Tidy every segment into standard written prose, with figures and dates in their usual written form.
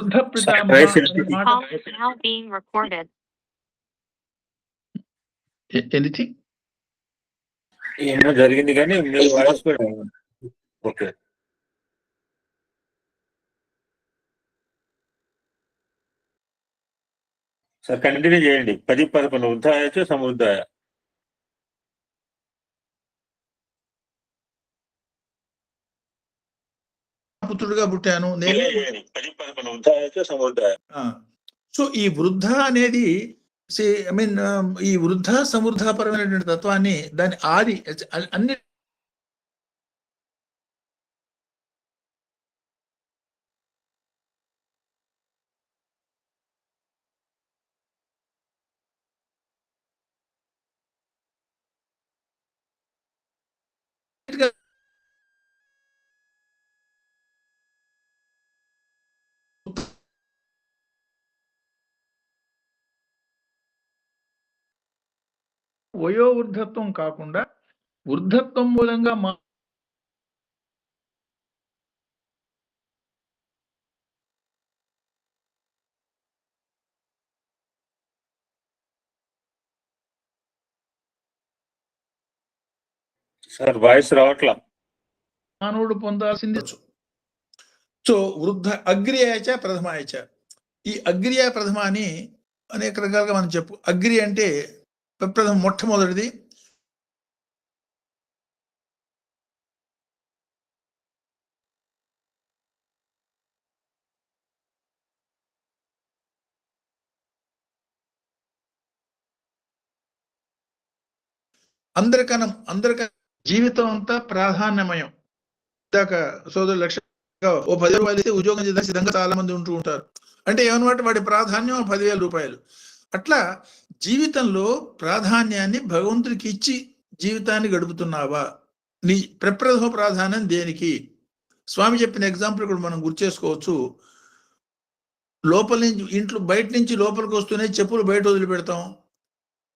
వృద్ధ పితామహ ఎనీథింగ్ ఏమో జరిగింది కానీ మీరు వాయిస్ కూడా ఓకే సార్ కంటిన్యూ చేయండి. 10-11 వృద్ధాయ సమృద్ధాయ. పుత్రుడుగా పుట్టాను నేను. 10-11 వృద్ధాయ సమృద్ధాయ. సో ఈ వృద్ధ అనేది ఈ వృద్ధ సమృద్ధాపరమైనటువంటి తత్వాన్ని దాని ఆది అన్ని వయోవృద్ధత్వం కాకుండా వృద్ధత్వం మూలంగా సార్ వాయిస్ రావట్లా. మానవుడు పొందాల్సింది. సో వృద్ధ అగ్రియాచ ప్రథమాయచ. ఈ అగ్రియ ప్రథమ అని అనేక రకాలుగా మనం చెప్పు. అగ్రి అంటే ప్రథమ మొట్టమొదటిది. అందరికన్నా జీవితం అంతా ప్రాధాన్యమయం. ఇందాక సోదరు లక్ష ఓ 10 రూపాయలు ఇస్తే ఉద్యోగం చేసే సిద్ధంగా చాలా మంది ఉంటూ ఉంటారు. అంటే ఏమన్నమాట, వాడి ప్రాధాన్యం 10,000 రూపాయలు. అట్లా జీవితంలో ప్రాధాన్యాన్ని భగవంతుడికి ఇచ్చి జీవితాన్ని గడుపుతున్నావా? నీ ప్రప్రథమ ప్రాధాన్యం దేనికి? స్వామి చెప్పిన ఎగ్జాంపుల్ కూడా మనం గుర్తు చేసుకోవచ్చు. లోపల నుంచి బయట నుంచి లోపలికి వస్తూనే చెప్పులు బయట వదిలిపెడతాం.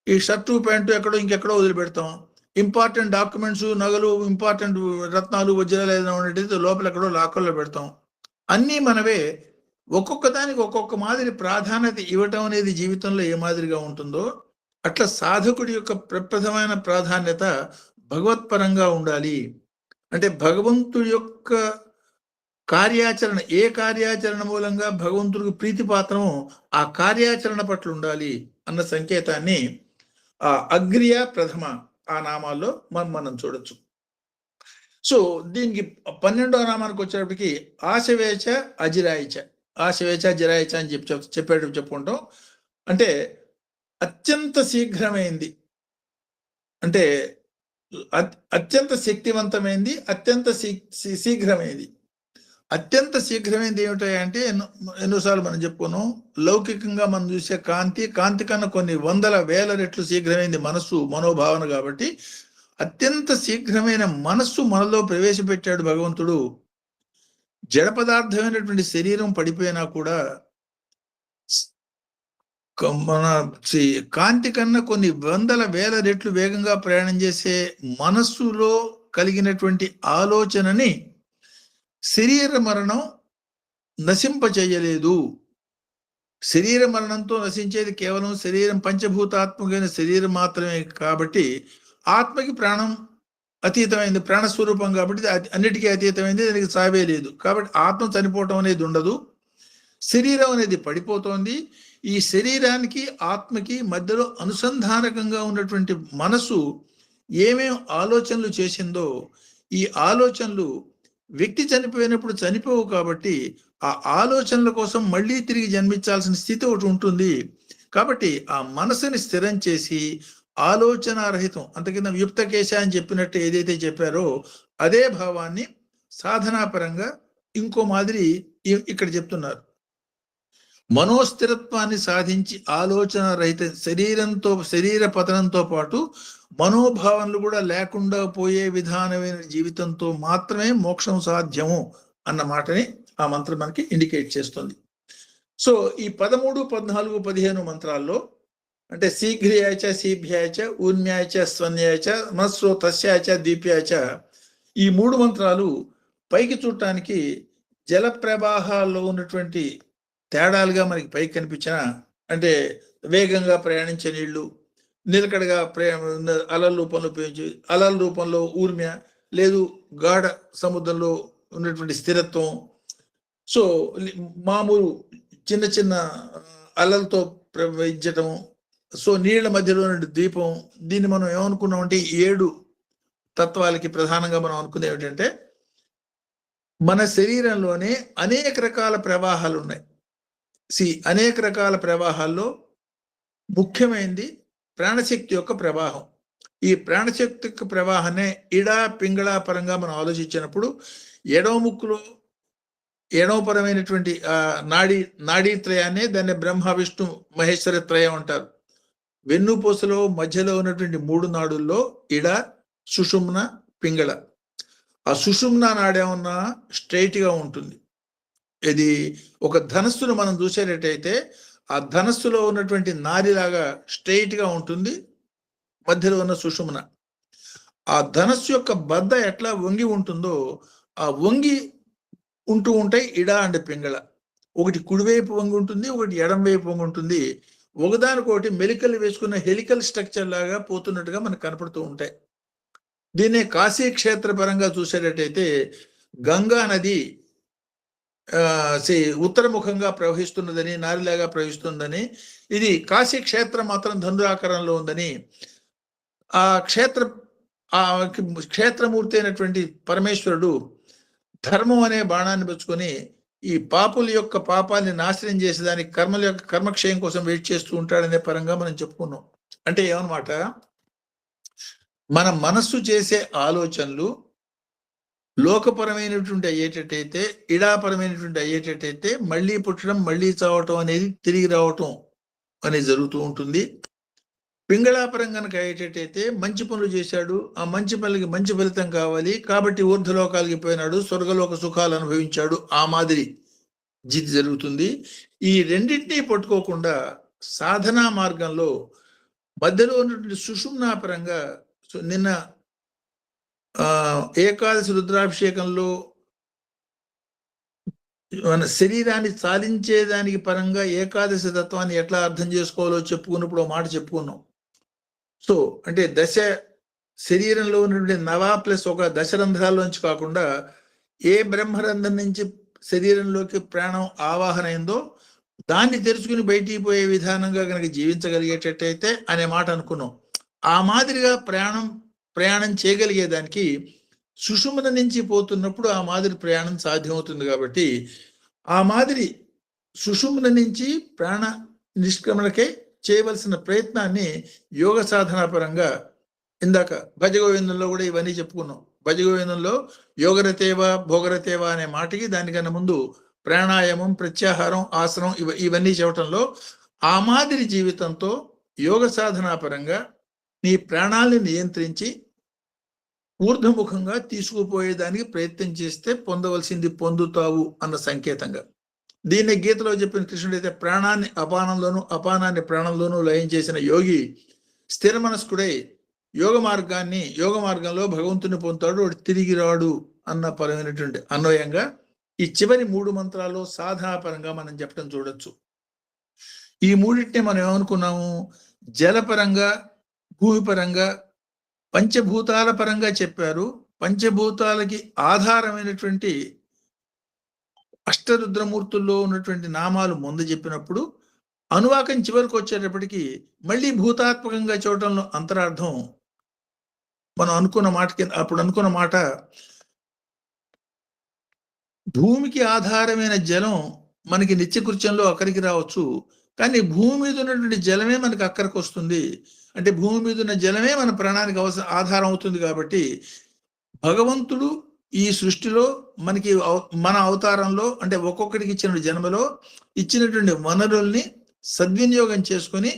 ఈ షర్టు ప్యాంటు ఇంకెక్కడో వదిలిపెడతాం. ఇంపార్టెంట్ డాక్యుమెంట్స్, నగలు, ఇంపార్టెంట్ రత్నాలు, వజ్రాలు ఏదైనా ఉండేది లోపల ఎక్కడో లాకర్లో పెడతాం. అన్నీ మనవే. ఒక్కొక్క దానికి ఒక్కొక్క మాదిరి ప్రాధాన్యత ఇవ్వటం అనేది జీవితంలో ఏ మాదిరిగా ఉంటుందో అట్లా సాధకుడి యొక్క ప్రప్రథమైన ప్రాధాన్యత భగవత్పరంగా ఉండాలి. అంటే భగవంతుడి యొక్క కార్యాచరణ, ఏ కార్యాచరణ మూలంగా భగవంతుడికి ప్రీతిపాత్రమో ఆ కార్యాచరణ పట్ల ఉండాలి అన్న సంకేతాన్ని ఆ అగ్రియ ప్రథమ ఆ నామాల్లో మనం చూడొచ్చు. సో దీనికి 12వ నామానికి వచ్చేటప్పటికి ఆశవేచ అజిరాయిచ. ఆశవేచ జిరాయిచ అని చెప్పేటప్పుడు చెప్పుకుంటాం. అంటే అత్యంత శీఘ్రమైంది, అంటే అత్యంత శక్తివంతమైంది, అత్యంత శీఘ్రమైంది. అత్యంత శీఘ్రమైనది ఏమిటంటే ఎన్నోసార్లు మనం చెప్పుకున్నాం, లౌకికంగా మనం చూసే కాంతి కన్నా కొన్ని వందల వేల రెట్లు శీఘ్రమైంది మనోభావన. కాబట్టి అత్యంత శీఘ్రమైన మనస్సు మనలో ప్రవేశపెట్టాడు భగవంతుడు. జడ పదార్థమైనటువంటి శరీరం పడిపోయినా కూడా మన కాంతి కన్నా కొన్ని వందల వేల రెట్లు వేగంగా ప్రయాణం చేసే మనస్సులో కలిగినటువంటి ఆలోచనని శరీర మరణం నశింపచేయలేదు. శరీర మరణంతో నశించేది కేవలం శరీరం, పంచభూతాత్మకమైన శరీరం మాత్రమే. కాబట్టి ఆత్మకి ప్రాణం అతీతమైంది, ప్రాణస్వరూపం కాబట్టి అన్నిటికీ అతీతమైంది, దానికి సావే లేదు. కాబట్టి ఆత్మ చనిపోవటం అనేది ఉండదు. శరీరం అనేది పడిపోతోంది. ఈ శరీరానికి ఆత్మకి మధ్యలో అనుసంధానకంగా ఉన్నటువంటి మనసు ఏమేం ఆలోచనలు చేసిందో ఈ ఆలోచనలు వ్యక్తి చనిపోయినప్పుడు చనిపోవు. కాబట్టి ఆ ఆలోచనల కోసం మళ్ళీ తిరిగి జన్మించాల్సిన స్థితి ఒకటి ఉంటుంది. కాబట్టి ఆ మనసుని స్థిరం చేసి ఆలోచనారహితం, అంతకింద యుక్తకేశ అని చెప్పినట్టు ఏదైతే చెప్పారో అదే భావాన్ని సాధనాపరంగా ఇంకో మాదిరి ఇక్కడ చెప్తున్నారు. మనోస్థిరత్వాన్ని సాధించి ఆలోచన రహిత శరీర పతనంతో పాటు మనోభావనలు కూడా లేకుండా పోయే విధానమైన జీవితంతో మాత్రమే మోక్షం సాధ్యము అన్న మాటని ఆ మంత్రం మనకి ఇండికేట్ చేస్తుంది. సో ఈ 13, 14, 15 మంత్రాల్లో అంటే శీఘ్రయాచ, శీభ్యాచ, ఊర్మ్యాచ, స్వన్యాచ, మనస్సో తస్యాచ, దీప్యాచ, ఈ 3 మంత్రాలు పైకి చూడటానికి జల ప్రవాహాల్లో ఉన్నటువంటి తేడాలుగా మనకి పైకి కనిపించిన, అంటే వేగంగా ప్రయాణించే నీళ్లు, నిలకడగా అలల రూపంలో ఉపయోగించి, అలల రూపంలో ఊర్మ్య, లేదు గాఢ సముద్రంలో ఉన్నటువంటి స్థిరత్వం. సో మామూలు చిన్న చిన్న అలలతో ప్రవహించటం. సో నీళ్ల మధ్యలో ద్వీపం. దీన్ని మనం ఏమనుకున్నామంటే 7 తత్వాలకి ప్రధానంగా మనం అనుకునేది ఏమిటంటే, మన శరీరంలోనే అనేక రకాల ప్రవాహాలు ఉన్నాయి. అనేక రకాల ప్రవాహాల్లో ముఖ్యమైనది ప్రాణశక్తి యొక్క ప్రవాహం. ఈ ప్రాణశక్తి యొక్క ప్రవాహాన్ని ఇడా పింగళ పరంగా మనం ఆలోచించినప్పుడు, ఎడవ ముక్కులో ఎడవపరమైనటువంటి నాడీత్రయాన్ని దాన్ని బ్రహ్మ విష్ణు మహేశ్వర త్రయం అంటారు. వెన్నుపూసలో మధ్యలో ఉన్నటువంటి 3 నాడుల్లో ఇడ, సుషుమ్న, పింగళ. ఆ సుషుమ్న నాడేమన్నా స్ట్రైట్ గా ఉంటుంది. ఇది ఒక ధనస్సును మనం చూసేటట్టయితే ఆ ధనస్సులో ఉన్నటువంటి నారిలాగా స్ట్రైట్ గా ఉంటుంది మధ్యలో ఉన్న సుషుమ్న. ఆ ధనస్సు యొక్క బద్ద ఎట్లా వంగి ఉంటుందో ఆ వంగి ఉంటూ ఉంటాయి ఇడ అండ్ పింగళ. ఒకటి కుడివైపు వంగి ఉంటుంది, ఒకటి ఎడం వైపు వంగి ఉంటుంది. ఒకదానికొకటి మెలికలు వేసుకున్న హెలికల్ స్ట్రక్చర్ లాగా పోతున్నట్టుగా మనకు కనపడుతూ ఉంటాయి. దీన్నే కాశీ క్షేత్ర పరంగా చూసేటట్టయితే గంగా నది ఉత్తరముఖంగా ప్రవహిస్తున్నదని, నారిలాగా ప్రవహిస్తుందని, ఇది కాశీ క్షేత్రం మాత్రం ధనురాకారంలో ఉందని, ఆ క్షేత్రమూర్తి అయినటువంటి పరమేశ్వరుడు ధర్మం అనే బాణాన్ని పుచ్చుకొని ఈ పాపుల యొక్క పాపాన్ని నాశనం చేసేదానికి కర్మల యొక్క కర్మక్షయం కోసం వెయిట్ చేస్తూ ఉంటాడనే పరంగా మనం చెప్పుకున్నాం. అంటే ఏమన్నమాట, మన మనస్సు చేసే ఆలోచనలు లోకపరమైనటువంటి అయ్యేటట్టయితే, ఇడాపరమైనటువంటి అయ్యేటట్టయితే మళ్ళీ పుట్టడం, మళ్ళీ చావటం అనేది, తిరిగి రావటం అనేది జరుగుతూ ఉంటుంది. పింగళాపరం కనుక అయ్యేటట్టయితే మంచి పనులు చేశాడు, ఆ మంచి పనులకి మంచి ఫలితం కావాలి కాబట్టి ఊర్ధ్వలోకాలకి పోయినాడు, స్వర్గలోక సుఖాలు అనుభవించాడు, ఆ మాదిరి జితి జరుగుతుంది. ఈ రెండింటినీ పట్టుకోకుండా సాధనా మార్గంలో మధ్యలో ఉన్నటువంటి సుషుమ్నాపరంగా నిన్న ఏకాదశి రుద్రాభిషేకంలో మన శరీరాన్ని చాలించేదానికి పరంగా ఏకాదశి తత్వాన్ని ఎట్లా అర్థం చేసుకోవాలో చెప్పుకున్నప్పుడు మాట చెప్పుకున్నాం. సో అంటే శరీరంలో ఉన్నటువంటి 9+1 దశరంధ్రాల్లోంచి కాకుండా ఏ బ్రహ్మరంధ్రం నుంచి శరీరంలోకి ప్రాణం ఆవాహన అయిందో దాన్ని తెరుచుకుని బయటికి పోయే విధానంగా కనుక జీవించగలిగేటట్టయితే అనే మాట అనుకున్నాం. ఆ మాదిరిగా ప్రయాణం చేయగలిగేదానికి సుషుమ్న నుంచి పోతున్నప్పుడు ఆ మాదిరి ప్రయాణం సాధ్యమవుతుంది. కాబట్టి ఆ మాదిరి సుషుమ్న నుంచి ప్రాణ నిష్క్రమణకే చేయవలసిన ప్రయత్నాన్ని యోగ సాధన పరంగా ఇందాక భజగోవిందంలో కూడా ఇవన్నీ చెప్పుకున్నాం. భజగోవిందంలో యోగరతేవ భోగరతేవ అనే మాటకి దానికన్నా ముందు ప్రాణాయామం, ప్రత్యాహారం, ఆసనం ఇవన్నీ చెప్పటంలో ఆ మాదిరి జీవితంతో యోగ సాధనా పరంగా నీ ప్రాణాలని నియంత్రించి ఊర్ధ్వముఖంగా తీసుకుపోయేదానికి ప్రయత్నం చేస్తే పొందవలసింది పొందుతావు అన్న సంకేతంగా. దీన్ని గీతలో చెప్పిన కృష్ణుడు అయితే ప్రాణాన్ని అపానంలోను, అపానాన్ని ప్రాణంలోనూ లయం చేసిన యోగి స్థిర మనస్కుడై యోగ మార్గంలో భగవంతుని పొందుతాడు, వాడు తిరిగి రాడు అన్న పరమైనటువంటి అన్వయంగా ఈ చివరి 3 మంత్రాల్లో సాధనాపరంగా మనం చెప్పడం చూడొచ్చు. ఈ మూడింటిని మనం ఏమనుకున్నాము, జలపరంగా, భూమిపరంగా, పంచభూతాల పరంగా చెప్పారు. పంచభూతాలకి ఆధారమైనటువంటి అష్టరుద్రమూర్తుల్లో ఉన్నటువంటి నామాలు ముందు చెప్పినప్పుడు అనువాకం చివరికి వచ్చేటప్పటికి మళ్ళీ భూతాత్మకంగా చూడటంలో అంతరార్థం మనం అనుకున్న మాటకి అప్పుడు అనుకున్న మాట, భూమికి ఆధారమైన జలం మనకి నిత్యకృత్యంలో అక్కడికి రావచ్చు, కానీ భూమి మీద ఉన్నటువంటి జలమే మనకి అక్కడికి వస్తుంది. అంటే భూమి మీద ఉన్న జలమే మన ప్రాణానికి ఆధారం అవుతుంది. కాబట్టి భగవంతుడు ఈ సృష్టిలో మనకి మన అవతారంలో అంటే ఒక్కొక్కడికి ఇచ్చిన జన్మలో ఇచ్చినటువంటి వనరుల్ని సద్వినియోగం చేసుకొని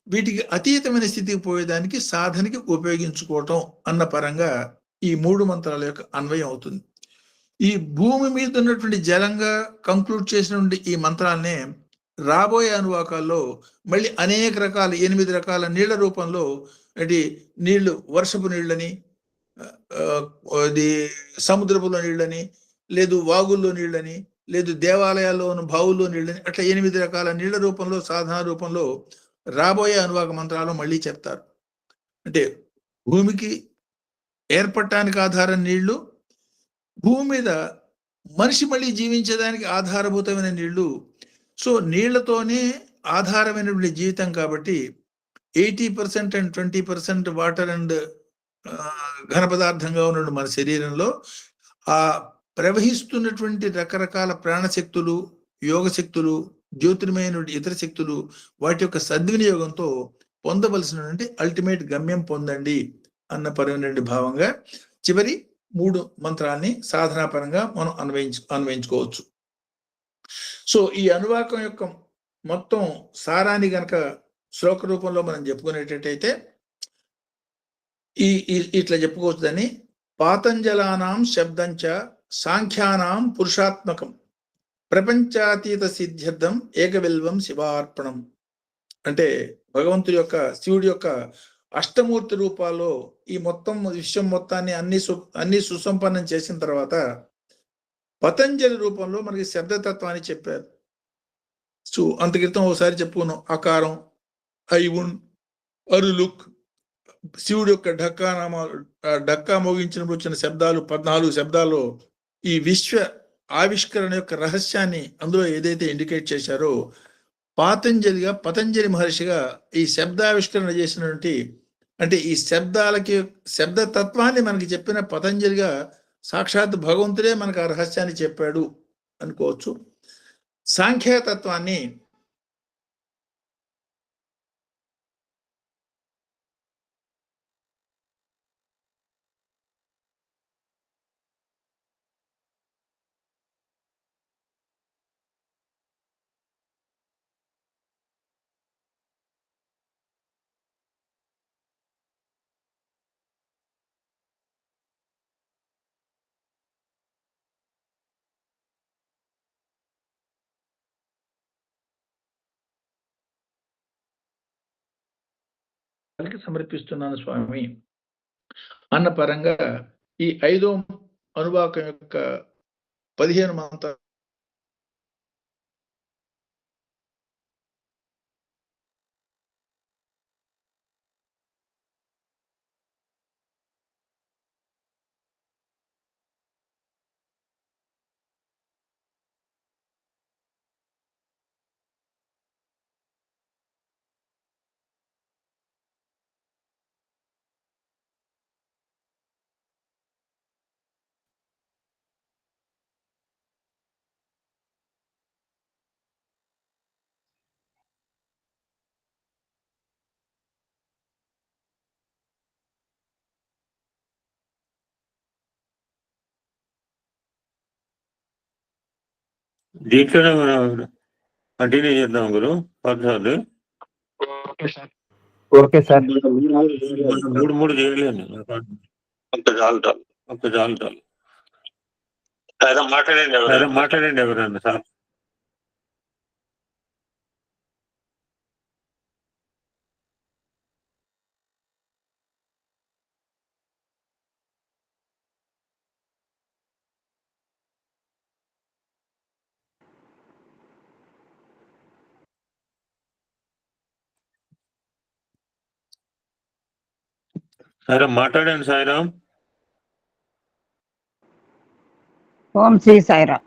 వీటికి అతీతమైన స్థితికి పోయేదానికి సాధనకి ఉపయోగించుకోవటం అన్న పరంగా ఈ 3 మంత్రాల యొక్క అన్వయం అవుతుంది. ఈ భూమి మీద ఉన్నటువంటి జలంగా కంక్లూడ్ చేసినటువంటి ఈ మంత్రాలనే రాబోయే అనువాకాల్లో మళ్ళీ అనేక రకాల 8 రకాల నీళ్ల రూపంలో, అంటే నీళ్లు వర్షపు నీళ్ళని, అది సముద్రపులో నీళ్ళని, లేదు వాగుల్లో నీళ్ళని, లేదు దేవాలయాల్లోను బావుల్లో నీళ్ళని, అట్లా 8 రకాల నీళ్ల రూపంలో, సాధన రూపంలో రాబోయే అనువాక మంత్రాలు మళ్ళీ చెప్తారు. అంటే భూమికి ఏర్పడటానికి ఆధారం నీళ్లు, భూమి మీద మనిషి మళ్ళీ జీవించడానికి ఆధారభూతమైన నీళ్లు. సో నీళ్లతోనే ఆధారమైనటువంటి జీవితం కాబట్టి 80% అండ్ 20% వాటర్ అండ్ ఘన పదార్థంగా ఉన్న మన శరీరంలో ఆ ప్రవహిస్తున్నటువంటి రకరకాల ప్రాణశక్తులు, యోగ శక్తులు, జ్యోతిర్మయమైన ఇతర శక్తులు, వాటి యొక్క సద్వినియోగంతో పొందవలసినటువంటి అల్టిమేట్ గమ్యం పొందండి అన్న పరమైనటువంటి భావంగా చివరి 3 మంత్రాల్ని సాధనాపరంగా మనం అన్వయించుకోవచ్చు. సో ఈ అనువాకం యొక్క మొత్తం సారాన్ని గనక శ్లోక రూపంలో మనం చెప్పుకునేటట్టయితే ఇట్లా చెప్పుకోవచ్చు. దాన్ని పాతంజలానాం శబ్దంచ సాంఖ్యానాం పురుషాత్మకం ప్రపంచాతీత సిద్ధ్యర్థం ఏకవిల్వం శివార్పణం. అంటే భగవంతుడి యొక్క, శివుడి యొక్క అష్టమూర్తి రూపాల్లో ఈ మొత్తం విశ్వం మొత్తాన్ని అన్ని సుసంపన్నం చేసిన తర్వాత పతంజలి రూపంలో మనకి శబ్దతత్వాన్ని చెప్పారు. సో అంత క్రితం ఒకసారి చెప్పుకున్నాం. అకారం, ఐవున్, అరులుక్, శివుడి యొక్క డక్కా మోగించినప్పుడు వచ్చిన శబ్దాలు 14 శబ్దాల్లో ఈ విశ్వ ఆవిష్కరణ యొక్క రహస్యాన్ని అందులో ఏదైతే ఇండికేట్ చేశారో, పతంజలి మహర్షిగా ఈ శబ్దావిష్కరణ చేసినటువంటి, అంటే ఈ శబ్దతత్వాన్ని మనకి చెప్పిన పతంజలిగా సాక్షాత్ భగవంతుడే మనకు ఆ రహస్యాన్ని చెప్పాడు అనుకోవచ్చు. సాంఖ్యతత్వాన్ని సమర్పిస్తున్నాను స్వామి అన్న పరంగా ఈ 5వ అనువాకం యొక్క 15 మంత్రాలు దీంట్లోనే మనం కంటిన్యూ చేద్దాం గురు. 14 ఓకే సార్. 3 చేయలేను. ఒక్క చాలు. మాట్లాడండి ఎవరన్నా సార్. సరే మాట్లాడండి సాయిరామ్. ఓం శ్రీ సాయిరామ్.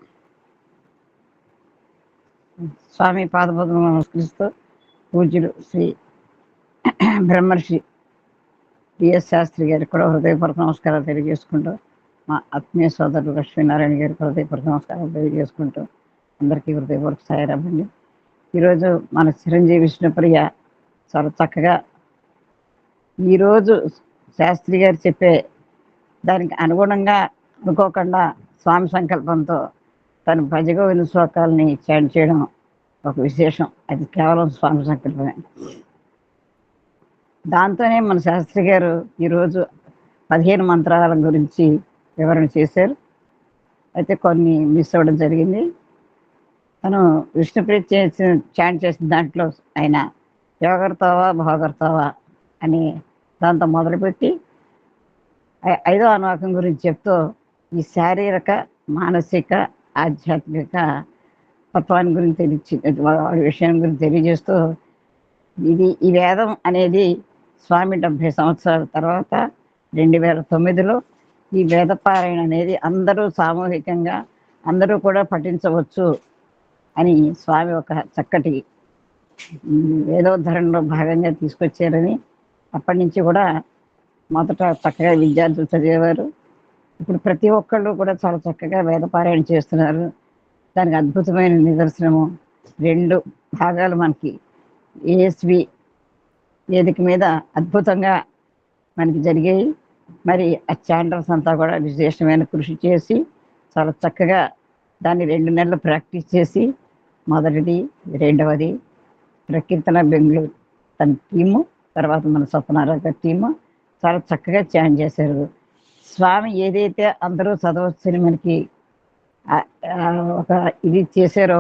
స్వామి పాదపద్మం నమస్కరిస్తూ పూజ్యులు శ్రీ బ్రహ్మర్షి డిఎస్ శాస్త్రి గారికి కూడా హృదయపూర్వక నమస్కారాలు తెలియజేసుకుంటూ, మా ఆత్మీయ సోదరులు లక్ష్మీనారాయణ గారికి హృదయపూర్వక నమస్కారాలు తెలియజేసుకుంటూ అందరికీ హృదయపూర్వక సాయిరామ్ అండి. ఈరోజు మన చిరంజీవి విష్ణుప్రియ చాలా చక్కగా ఈరోజు శాస్త్రి గారు చెప్పే దానికి అనుగుణంగా అనుకోకుండా స్వామి సంకల్పంతో తన భజగోవింద శ్లోకాలని చాంట్ చేయడం ఒక విశేషం. అది కేవలం స్వామి సంకల్పమే. దాంతోనే మన శాస్త్రి గారు ఈరోజు 15 మంత్రాల గురించి వివరణ చేశారు. అయితే కొన్ని మిస్ అవ్వడం జరిగింది. తను విష్ణుప్రియ చాంట్ చేసిన దాంట్లో ఆయన యోగర్తావా భోగర్తావా అని దాంతో మొదలుపెట్టి 5వ అనువాకం గురించి చెప్తూ ఈ శారీరక, మానసిక, ఆధ్యాత్మిక తత్వాన్ని గురించి వాడి విషయం గురించి తెలియజేస్తూ, ఈ వేదం అనేది స్వామి 70 సంవత్సరాల తర్వాత 2009లో ఈ వేదపారాయణ అనేది అందరూ సామూహికంగా అందరూ కూడా పఠించవచ్చు అని స్వామి ఒక చక్కటి వేదోద్ధరణలో భాగంగా తీసుకొచ్చారని, అప్పటి నుంచి కూడా మొదట చక్కగా విద్యార్థులు చదివేవారు. ఇప్పుడు ప్రతి ఒక్కళ్ళు కూడా చాలా చక్కగా వేదపారాయణ చేస్తున్నారు. దానికి అద్భుతమైన నిదర్శనము 2 భాగాలు మనకి ఏఎస్వి వేదిక మీద అద్భుతంగా మనకి జరిగాయి. మరి ఆ చాండర్స్ అంతా కూడా విశేషమైన కృషి చేసి చాలా చక్కగా దాన్ని 2 నెలలు ప్రాక్టీస్ చేసి, మొదటిది, రెండవది ప్రకీర్తన బెంగళూరు తన టీము, తర్వాత మన స్వప్నారాధ టీము చాలా చక్కగా చాంట్ చేశారు. స్వామి ఏదైతే అందరూ చదవచ్చని మనకి ఒక ఇది చేశారో,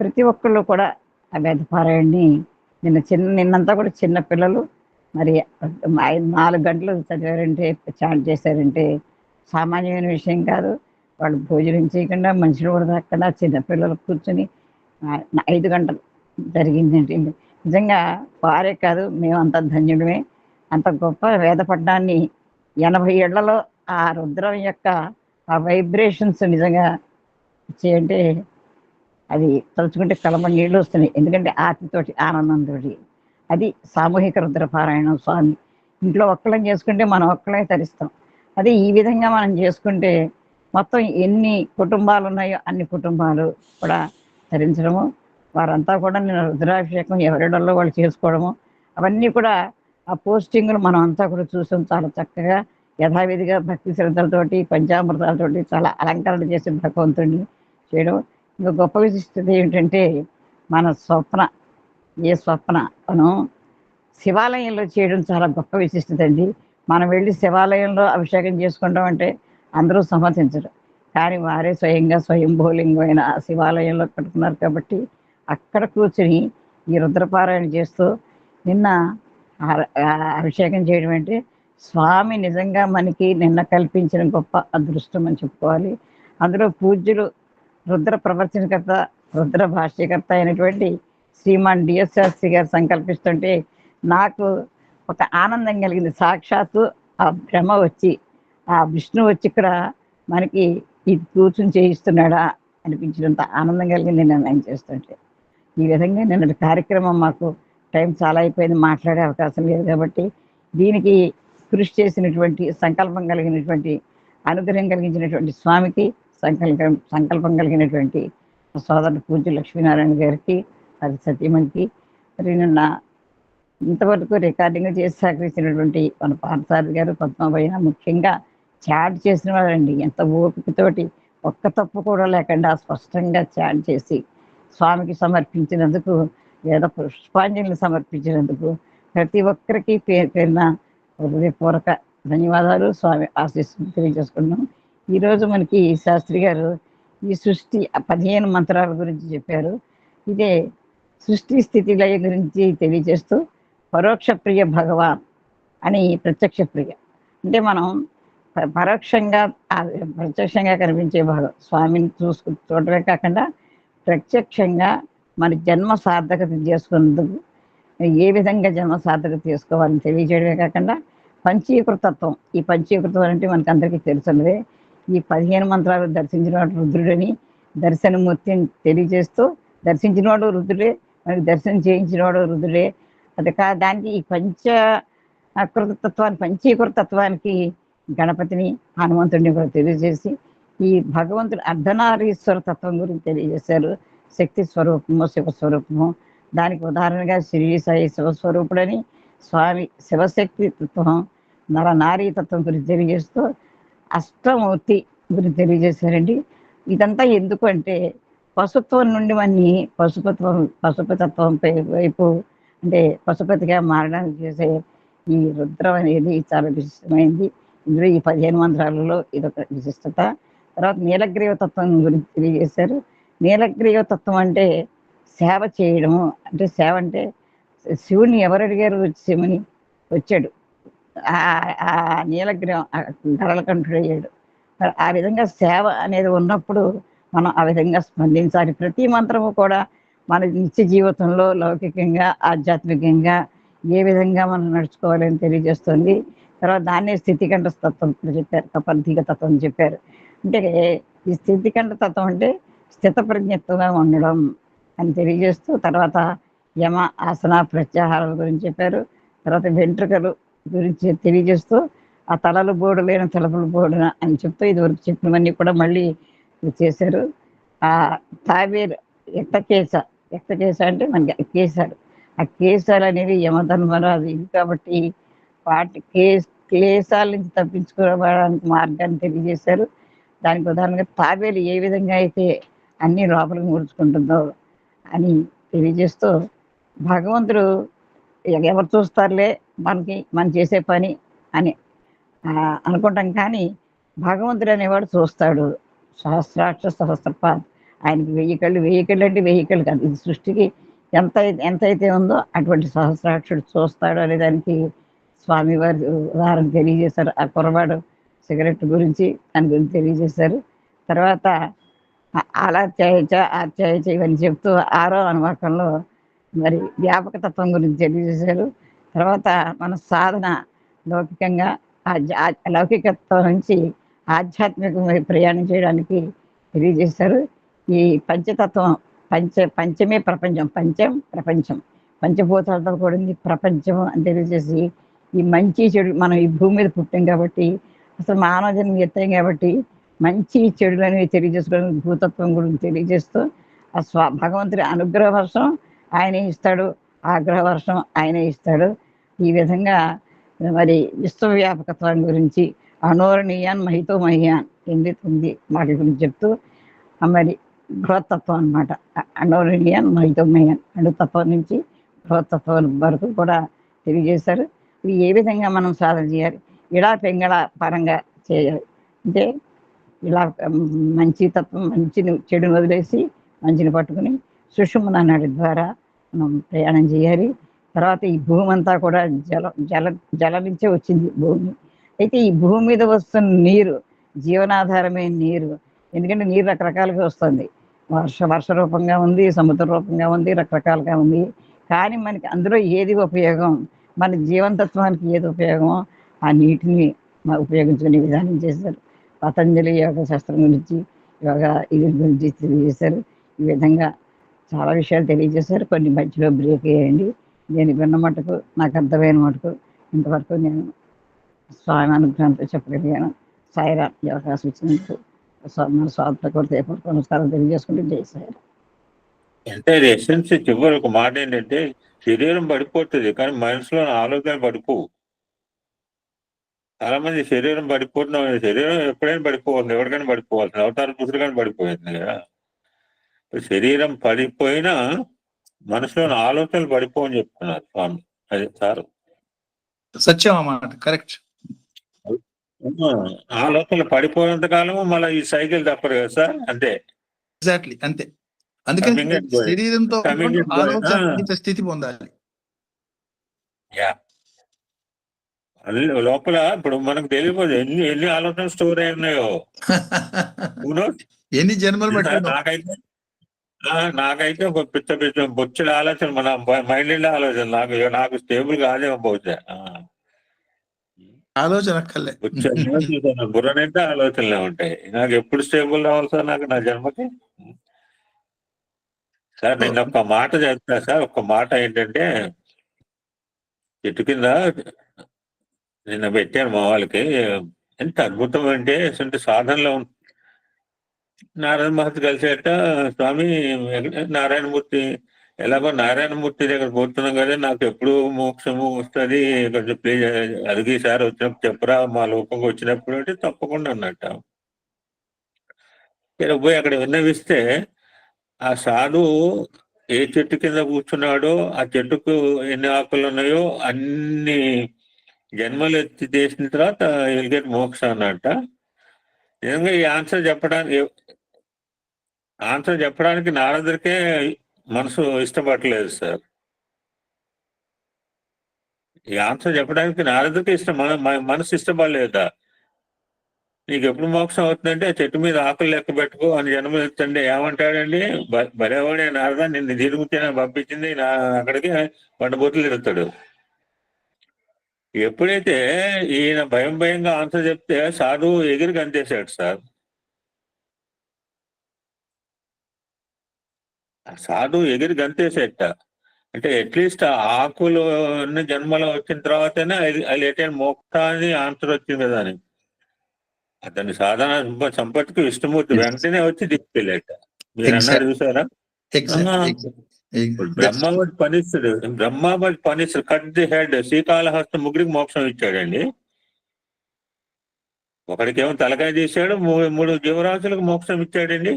ప్రతి ఒక్కళ్ళు కూడా ఆ వేదపారాయణని నిన్నంతా కూడా చిన్న పిల్లలు మరి 4 గంటలు చదివారంటే, చాంట్ చేశారంటే సామాన్యమైన విషయం కాదు. వాళ్ళు భోజనం చేయకుండా, మనుషులు కూడా తాకుండా చిన్నపిల్లలు కూర్చొని 5 గంటలు జరిగిందండి. నిజంగా వారే కాదు, మేమంతా ధన్యుడమే. అంత గొప్ప వేద పఠనాన్ని 80 ఏళ్లలో ఆ రుద్రం యొక్క ఆ వైబ్రేషన్స్ నిజంగా చేయంటే అది తలుచుకుంటే కలమ నీళ్ళు వస్తున్నాయి. ఎందుకంటే ఆర్తితోటి, ఆనందంతో. అది సామూహిక రుద్రపారాయణం. స్వామి ఇంట్లో ఒక్కళ్ళం చేసుకుంటే మనం ఒక్కళ్ళే తరిస్తాం. అదే ఈ విధంగా మనం చేసుకుంటే మొత్తం ఎన్ని కుటుంబాలు ఉన్నాయో అన్ని కుటుంబాలు కూడా తరించడము, వారంతా కూడా నేను రుద్రాభిషేకం ఎవరిడల్లో వాళ్ళు చేసుకోవడము, అవన్నీ కూడా ఆ పోస్టింగ్లు మనం అంతా కూడా చూసాం. చాలా చక్కగా యథావిధిగా భక్తి శ్రద్ధలతోటి, పంచామృతాలతోటి చాలా అలంకరణ చేసి భగవంతుడిని చేయడం. ఇంకా గొప్ప విశిష్టత ఏమిటంటే, మన స్వప్న మనం శివాలయంలో చేయడం చాలా గొప్ప విశిష్టత అండి. మనం వెళ్ళి శివాలయంలో అభిషేకం చేసుకుంటాం అంటే అందరూ సమ్మతించరు. కానీ వారే స్వయంగా స్వయంభూలింగమైన ఆ శివాలయంలో కట్టుకున్నారు కాబట్టి అక్కడ కూర్చుని ఈ రుద్రపారాయణ చేస్తూ నిన్న అభిషేకం చేయడం అంటే స్వామి నిజంగా మనకి నిన్న కల్పించిన గొప్ప అదృష్టం అని చెప్పుకోవాలి. అందులో పూజ్యులు రుద్ర ప్రవచనకర్త, రుద్ర భాష్యకర్త అయినటువంటి శ్రీమాన్ డిఎస్ శాస్త్రి గారు సంకల్పిస్తుంటే నాకు ఒక ఆనందం కలిగింది. సాక్షాత్తు ఆ బ్రహ్మ వచ్చి, ఆ విష్ణు వచ్చి ఇక్కడ మనకి ఇది కూర్చుని చేయిస్తున్నాడా అనిపించినంత ఆనందం కలిగింది నేను ఆయన చేస్తుంటే. ఈ విధంగా నిన్నటి కార్యక్రమం మాకు టైం చాలా అయిపోయింది, మాట్లాడే అవకాశం లేదు కాబట్టి దీనికి కృషి చేసినటువంటి, సంకల్పం కలిగినటువంటి, అనుగ్రహం కలిగించినటువంటి స్వామికి, సంకల్పం కలిగినటువంటి సోదరుడు పూజ్య లక్ష్మీనారాయణ గారికి, అది సతీమణికి, మరి నిన్న ఇంతవరకు రికార్డింగ్ చేసి సహకరించినటువంటి మన పార్థసారథి గారు, పద్మభయ్య, ముఖ్యంగా చాట్ చేసిన వారండి. ఎంత ఓపికతోటి ఒక్క తప్పు కూడా లేకుండా స్పష్టంగా చాట్ చేసి స్వామికి సమర్పించినందుకు, వేద పుష్పాంజలిని సమర్పించినందుకు ప్రతి ఒక్కరికి పేరున హృదయపూర్వక ధన్యవాదాలు, స్వామి ఆశీస్సులు తెలియజేసుకున్నాం. ఈరోజు మనకి శాస్త్రి గారు ఈ సృష్టి 15 మంత్రాల గురించి చెప్పారు. ఇదే సృష్టి స్థితి లయ గురించి తెలియజేస్తూ పరోక్ష ప్రియ భగవాన్ అని ప్రత్యక్ష ప్రియ అంటే మనం పరోక్షంగా ప్రత్యక్షంగా కనిపించే స్వామిని చూడటమే కాకుండా ప్రత్యక్షంగా మన జన్మ సార్థకత చేసుకున్నందుకు ఏ విధంగా జన్మ సార్థకత చేసుకోవాలని తెలియజేయడమే కాకుండా పంచీకృతత్వం, ఈ పంచీకృతం అంటే మనకు అందరికీ తెలుసున్నదే. ఈ 15 మంత్రాలు దర్శించినవాడు రుద్రుడని దర్శనమూర్తిని తెలియజేస్తూ, దర్శించినవాడు రుద్రుడే, మనకి దర్శనం చేయించినవాడు రుద్రుడే. అది దానికి ఈ పంచీకృతత్వానికి గణపతిని, హనుమంతుడిని కూడా తెలియజేసి ఈ భగవంతుడి అర్ధనారీశ్వర తత్వం గురించి తెలియజేశారు. శక్తి స్వరూపము, శివస్వరూపము. దానికి ఉదాహరణగా శిరిడి సాయి శివస్వరూపుడని, స్వామి శివశక్తి తత్వం, నారీ తత్వం గురించి తెలియజేస్తూ అష్టమూర్తి గురించి తెలియజేశారండి. ఇదంతా ఎందుకు అంటే పశుత్వం నుండి మన్ని పశుపతత్వం వైపు అంటే పశుపతిగా మారడానికి చేసే ఈ రుద్రం అనేది చాలా విశిష్టమైంది. ఇందులో ఈ 15 మంత్రాలలో ఇదొక విశిష్టత. తర్వాత నీలగ్రీవ తత్వం గురించి తెలియజేశారు. నీలగ్రీవ తత్వం అంటే సేవ చేయడము. అంటే సేవ అంటే శివుని ఎవరు అడిగారు శివుని వచ్చాడు, ఆ నీలగ్రీవం గరళకంఠుడయ్యాడు. ఆ విధంగా సేవ అనేది ఉన్నప్పుడు మనం ఆ విధంగా స్పందించాలి. ప్రతి మంత్రము కూడా మన నిత్య జీవితంలో లౌకికంగా, ఆధ్యాత్మికంగా ఏ విధంగా మనం నడుచుకోవాలని తెలియజేస్తుంది. తర్వాత దాన్నే స్థితికంఠ తత్వం చెప్పారు. కపల్తీక తత్వం చెప్పారు. అంటే ఈ స్థితికంఠ తత్వం అంటే స్థితప్రజ్ఞత్వంగా ఉండడం అని తెలియజేస్తూ, తర్వాత యమ, ఆసన, ప్రత్యాహారాల గురించి చెప్పారు. తర్వాత వెంట్రుకలు గురించి తెలియజేస్తూ, ఆ తలలు బోడు లేని తలపులు బోడున అని చెప్తూ ఇదివరకు చెప్పినవన్నీ కూడా మళ్ళీ చేశారు. ఆ తాబేరు ఎట్టకేస, ఎట్టకేస అంటే మనకి కేసాలు, ఆ కేసాలు అనేవి యమధర్మరాజు ఇది కాబట్టి వాటి క్లేశాల నుంచి తప్పించుకోవడానికి మార్గాన్ని తెలియజేశారు. దానికి ఉదాహరణగా తాబేలు ఏ విధంగా అయితే అన్ని లోపలికి ముడుచుకుంటుందో అని తెలియజేస్తూ, భగవంతుడు ఎవరు చూస్తారులే మనకి మనం చేసే పని అని అనుకుంటాం, కానీ భగవంతుడు అనేవాడు చూస్తాడు. సహస్రాక్ష సహస్రపాద్, ఆయనకి 1000 కళ్ళు, 1000 కళ్ళు అంటే 1000 కళ్ళు కాదు, ఇది సృష్టికి ఎంతైతే ఉందో అటువంటి సహస్రాక్షుడు చూస్తాడు అనే దానికి స్వామివారి ఉదాహరణ తెలియజేశారు. ఆ కుర్రవాడు సిగరెట్ గురించి దాని గురించి తెలియజేశారు. తర్వాత అలా చేయొచ్చా, అది చేయొచ్చా ఇవన్నీ చెప్తూ 6వ అనువాకంలో మరి వ్యాపకతత్వం గురించి తెలియజేశారు. తర్వాత మన సాధన లౌకికంగా లౌకికత్వం నుంచి ఆధ్యాత్మిక ప్రయాణం చేయడానికి తెలియజేశారు. ఈ పంచతత్వం, పంచమే ప్రపంచం, ప్రపంచం, పంచభూతాలతో కూడింది ప్రపంచం అని తెలియజేసి, ఈ మంచి చెడు మనం ఈ భూమి మీద పుట్టాం కాబట్టి, అసలు మానవ జన్మ ఎత్తాం కాబట్టి మంచి చెడులు అనేవి తెలియజేసుకోవడానికి భూతత్వం గురించి తెలియజేస్తూ, ఆ భగవంతుడి అనుగ్రహ వర్షం ఆయనే ఇస్తాడు, ఆగ్రహ వర్షం ఆయనే ఇస్తాడు. ఈ విధంగా మరి విశ్వవ్యాపకత్వం గురించి అనోరణీయాన్ మహితో మహియాన్ 8 వాటి గురించి చెప్తూ, మరి బృహత్తత్వం అనమాట. అనోరణీయాన్ మహితో మహియాన్ అణుతత్వం నుంచి బృహత్తత్వం వరకు కూడా తెలియజేశారు. ఇది ఏ విధంగా మనం సాధన చేయాలి, ఇలా పెంగళ పరంగా చేయాలి అంటే ఇలా మంచి తత్వం, మంచిని చెడుని వదిలేసి మంచిని పట్టుకుని సుషుమ్న నాడి ద్వారా మనం ప్రయాణం చేయాలి. తర్వాత ఈ భూమి అంతా కూడా జల నుంచే వచ్చింది భూమి. అయితే ఈ భూమి మీద వస్తున్న నీరు జీవనాధారమైన నీరు, ఎందుకంటే నీరు రకరకాలుగా వస్తుంది. వర్ష రూపంగా ఉంది, సముద్ర రూపంగా ఉంది, రకరకాలుగా ఉంది. కానీ మనకి అందులో ఏది ఉపయోగం, మన జీవనతత్వానికి ఏది ఉపయోగమో ఆ నీటిని ఉపయోగించుకునే విధానం చేశారు. పతంజలి యోగ శాస్త్రం గురించి, యోగా ఇది గురించి తెలియజేశారు. ఈ విధంగా చాలా విషయాలు తెలియజేశారు. కొన్ని మధ్యలో బ్రేక్ వేయండి. నేను విన్న మటుకు, నాకు అర్థమైన మటుకు ఇంతవరకు నేను స్వామి అనుగ్రహంతో చెప్పగలిగాను. సాయిరాం ఈ అవకాశం ఇచ్చినందుకు మన స్వామితో కూడా నమస్కారం తెలియజేసుకుంటూ జై సాయిరాం. అంటే ఎసెన్స్ చివరి ఒక మాట ఏంటంటే, శరీరం పడిపోతుంది కానీ మనసులో ఆలోచనలు పడిపోవు. చాలా మంది శరీరం పడిపోతున్నాం, శరీరం ఎప్పుడైనా పడిపోవాలి, ఎవరికైనా పడిపోవాలి, అవతార పురుషులు కానీ పడిపోయింది కదా. శరీరం పడిపోయినా మనసులోని ఆలోచనలు పడిపోవని చెప్తున్నారు స్వామి. అది సార్ సత్యం అన్నమాట, కరెక్ట్. ఆలోచనలు పడిపోయినంత కాలము మళ్ళీ ఈ సైకిల్ తప్పరు కదా సార్. అంతే, ఎగ్జాక్ట్లీ అంతే. అందుకని శరీరంతో ఆలోచన స్థితి పొందాలి. లోపల ఇప్పుడు మనకు తెలియదు ఎన్ని ఆలోచనలు స్టోర్ అయి ఉన్నాయో. ఎన్ని జన్మలు నాకైతే ఒక పిచ్చ బొచ్చుల ఆలోచన, మన మైండ్ ఆలోచన నాకు స్టేబుల్ కాదేమో బహుశా. ఆలోచన బుర్రనైతే ఆలోచనలే ఉంటాయి. నాకు ఎప్పుడు స్టేబుల్ రావాలి సార్ నాకు నా జన్మకి? సార్ నిన్న ఒక్క మాట చెప్తా సార్. ఒక్క మాట ఏంటంటే, చెట్టు కింద నిన్న పెట్టాను మా వాళ్ళకి. ఎంత అద్భుతం అంటే అసలు సాధనలో నారాయణ మహర్షి కలిసేట, స్వామి నారాయణమూర్తి, ఎలాగో నారాయణమూర్తి దగ్గర పోతున్నాం కదా, నాకు ఎప్పుడు మోక్షము వస్తుంది, కొంచెం ప్లీజ్ అడిగి సార్ వచ్చినప్పుడు చెప్పరా మా లోకంగా వచ్చినప్పుడు అంటే తప్పకుండా అన్నట్ట. ఇక్కడ పోయి అక్కడ విన్నవిస్తే ఆ సాధు ఏ చెట్టు కింద కూర్చున్నాడో ఆ చెట్టుకు ఎన్ని ఆకులు ఉన్నాయో అన్ని జన్మలు ఎత్తి చేసిన తర్వాత గెట్ మోక్ష అన్నట్ట. నిజంగా ఈ ఆన్సర్ చెప్పడానికి నారదుడికే మనసు ఇష్టపడలేదు సార్. ఈ ఆన్సర్ చెప్పడానికి నారదుడికి మనసు ఇష్టపడలేదా? నీకు ఎప్పుడు మోక్షం అవుతుందంటే చెట్టు మీద ఆకులు లెక్క పెట్టుకో అని జన్మ ఎత్తండి ఏమంటాడండి? బరేవాడే నారదా నిన్ను తిరుగుతేనే పంపించింది నా అక్కడికి పండబోతులు తిరుగుతాడు. ఎప్పుడైతే ఈయన భయంగా ఆన్సర్ చెప్తే సాధువు ఎగిరి గంతేశాడు సార్. సాధువు ఎగిరి గంతేసేట. అంటే అట్లీస్ట్ ఆ ఆకులు జన్మలో వచ్చిన తర్వాతనే అది ఎటైనా మోక్ష అని ఆన్సర్ వచ్చింది కదా అని. అతని సాధారణ సంపత్తికి విష్ణుమూర్తి వెంటనే వచ్చి తీసుకెళ్ళాట. మీరు అన్నారు చూసారా? బ్రహ్మ పనిస్తుడు కట్ ది హెడ్. శ్రీకాళహస్తి ముగ్గురికి మోక్షం ఇచ్చాడండి. ఒకడికేమో తలకాయ తీశాడు, 3 జీవరాశులకు మోక్షం ఇచ్చాడండి.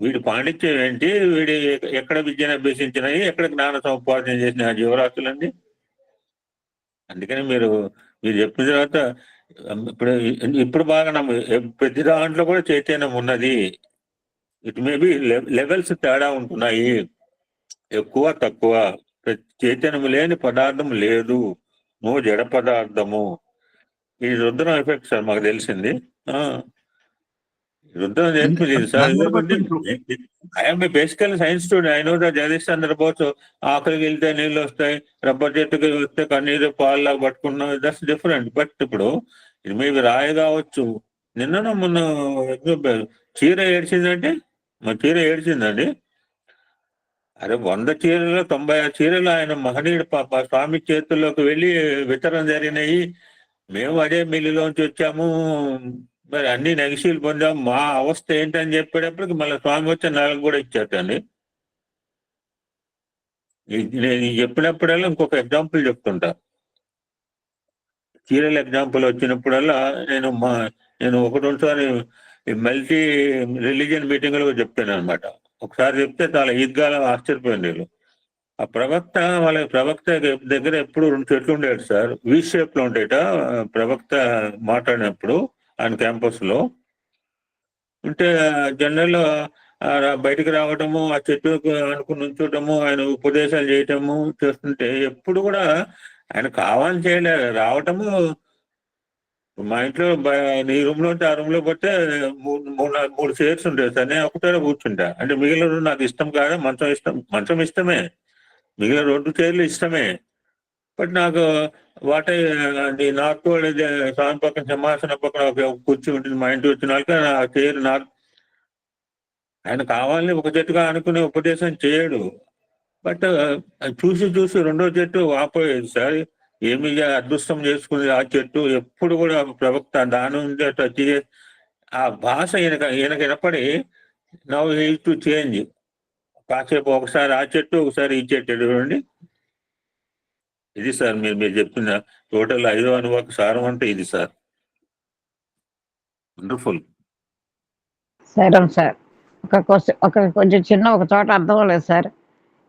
వీడి పాండిత్యం ఏంటి, వీడి ఎక్కడ విద్యను అభ్యసించినాయి, ఎక్కడ జ్ఞాన సముపార్జన చేసిన జీవరాశులండి. అందుకని మీరు చెప్పిన తర్వాత ఇప్పుడు బాగా ప్రతి దాంట్లో కూడా చైతన్యం ఉన్నది. ఇట్ మే బి లెవెల్స్ తేడా ఉంటున్నాయి, ఎక్కువ తక్కువ. చైతన్యం లేని పదార్థం లేదు, నో జడ పదార్థము. ఈ రుద్రం ఎఫెక్ట్ సార్ మాకు తెలిసింది. రుద్రం తెలియదు sir. I'm basic science student. I know the Jagadish Chandra Bose ఆకలికి వెళ్తే నీళ్ళు వస్తాయి, రబ్బర్ చెట్టుకి వస్తే కన్నీరు పాలులాగా పట్టుకున్నాం, దట్స్ డిఫరెంట్. బట్ ఇప్పుడు ఇది మీకు రాయి కావచ్చు. నిన్న మొన్న చీర ఏడ్చిందంటే మా చీర ఏడ్చిందండి. అరే 100 చీరలో 96 చీరలు ఆయన మహనీయుడు స్వామి చేతుల్లోకి వెళ్ళి వితరణ జరిగినాయి. మేము అదే మిల్లులోంచి వచ్చాము, మరి అన్ని నెగసీలు పొందాము, మా అవస్థ ఏంటని చెప్పేటప్పటికి మళ్ళీ స్వామి వచ్చే నెలకు కూడా ఇచ్చేటండి. నేను చెప్పినప్పుడల్లా ఇంకొక ఎగ్జాంపుల్ చెప్తుంటా. చీరల ఎగ్జాంపుల్ వచ్చినప్పుడల్లా నేను ఒకటి రెండుసారి మల్టీ రిలీజియన్ మీటింగ్లో చెప్తాను అనమాట. ఒకసారి చెప్తే చాలా ఈద్గాలో ఆశ్చర్యపోయింది వీళ్ళు. ఆ ప్రవక్త దగ్గర ఎప్పుడు 2 చెట్లు ఉండేది సార్, వి షేప్ లో ఉండేట. ప్రవక్త మాట్లాడినప్పుడు ఆయన క్యాంపస్ లో ఉంటే జనరల్ బయటకు రావటము, ఆ చెట్టు అనుకుని నుంచోటము, ఆయన ఉపదేశాలు చేయటము చేస్తుంటే ఎప్పుడు కూడా ఆయన కావాలని చేయలేదు. రావటము మా ఇంట్లో నీ రూమ్ లో ఉంటే ఆ రూమ్ లో పోతే 3 చైర్స్ ఉంటాయి సార్, నేను ఒకటే కూర్చుంటా. అంటే మిగిలిన నాకు ఇష్టం కాదు, మంచం ఇష్టమే, మిగిలిన 2 చైర్లు ఇష్టమే. బట్ నాకు నార్త్ స్వామి పక్కన సింహాసనం పక్కన ఒక కుర్చీ ఉంటుంది, మా ఇంటికి వచ్చిన వాళ్ళకి ఆ చైర్ నాకు. ఆయన కావాలని ఒక చెట్టుగా అనుకునే ఉపదేశం చేయడు. బట్ చూసి 2వ చెట్టు వాపోయేది సార్. ఏమి అదృష్టం చేసుకునేది ఆ చెట్టు. ఎప్పుడు కూడా ప్రవక్త దాని నుంచి టచ్ ఆ భాష ఈయనకు వినపడి నవ్ హీ టు చేంజ్. కాసేపు ఒకసారి ఆ చెట్టు, ఒకసారి ఈ చెట్టు చూడండి. ఇది సార్ మీరు చెప్పిన టోటల్ 5వ అనువాక సారం అంటే ఇది సార్. వండర్ఫుల్. సరే సార్, కొంచెం చిన్న ఒక చోట అర్థం అవ్వలేదు సార్.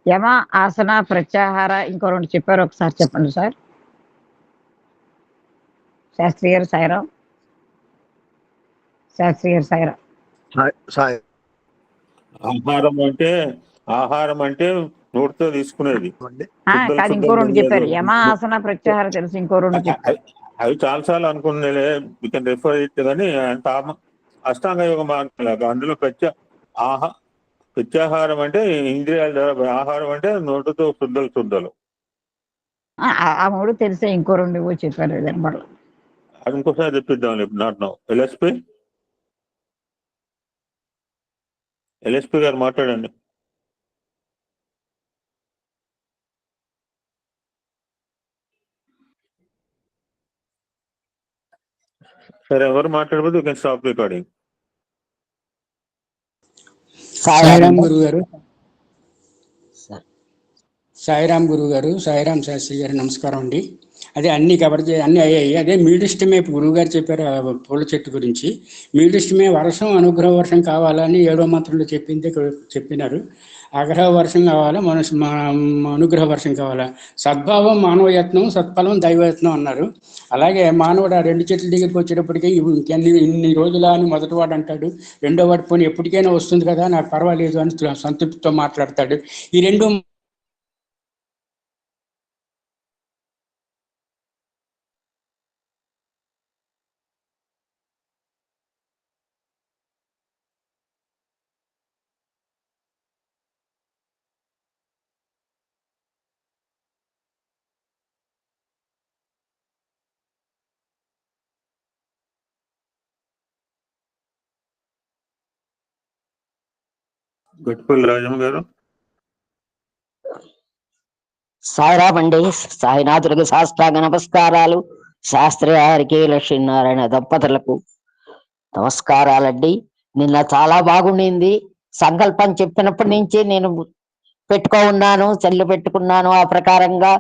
యమ, ఆసన, ప్రత్యాహార, ఇంకో 2 చెప్పారు, ఒకసారి చెప్పండి సార్. శాస్త్రి గారు సాయిరాం. శాస్త్రి గారు సాయిరాం. ఆహారం అంటే నోటితో తీసుకునేది కాదు, ఇంకో 2 చెప్పారు. యమ, ఆసన, ప్రత్యాహార తెలుసు, ఇంకో 2 చెప్పారు. అవి చాలాసార్లు అనుకునే రిఫర్ అయితే కానీ అష్టాంగ యోగ మార్గం అందులో ప్రత్యాహారం అంటే ఇంద్రియాల ద్వారా, ఆహారం అంటే నోటితో శుద్ధలు. ఆ 3 తెలిసే, ఇంకో 2 చెప్పారు. దానివల్ల అది ఇంకోసారి తెప్పిద్దాం. Not now. ఎల్ఎస్పి గారు మాట్లాడండి. సరే, ఎవరు మాట్లాడబోదు you can stop recording. Sairam గురువు గారు, సాయిరామ్ శాస్త్రి గారు, నమస్కారం అండి. అదే అన్ని అన్ని అయ్యాయి. అదే మీడిష్టమే గురువు గారు చెప్పారు పూల చెట్టు గురించి. మీడిష్టమే వర్షం, అనుగ్రహ వర్షం కావాలని 7వ మంత్రంలో చెప్పినారు. ఆగ్రహ వర్షం కావాలా, అనుగ్రహ వర్షం కావాలా. సద్భావం మానవయత్నం, సత్ఫలం దైవయత్నం అన్నారు. అలాగే మానవుడు ఆ 2 చెట్ల దగ్గరికి వచ్చేటప్పటికీ ఇన్ని రోజుల అని మొదటి వాడు అంటాడు, 2వ వాడు పోనీ ఎప్పటికైనా వస్తుంది కదా, నాకు పర్వాలేదు అని సంతృప్తితో మాట్లాడతాడు. ఈ 2 గొట్టిపల్లి రాజమ్మ గారు. సాయిరామ్ అండి. సాయినాథుడికి సాష్టాంగ నమస్కారాలు. శాస్త్రి గారికి, లక్ష్మీనారాయణ దంపతులకు నమస్కారాలండి. నిన్న చాలా బాగుండింది. సంకల్పం చెప్పినప్పటి నుంచి నేను ఉన్నాను, చెల్లు పెట్టుకున్నాను. ఆ ప్రకారంగా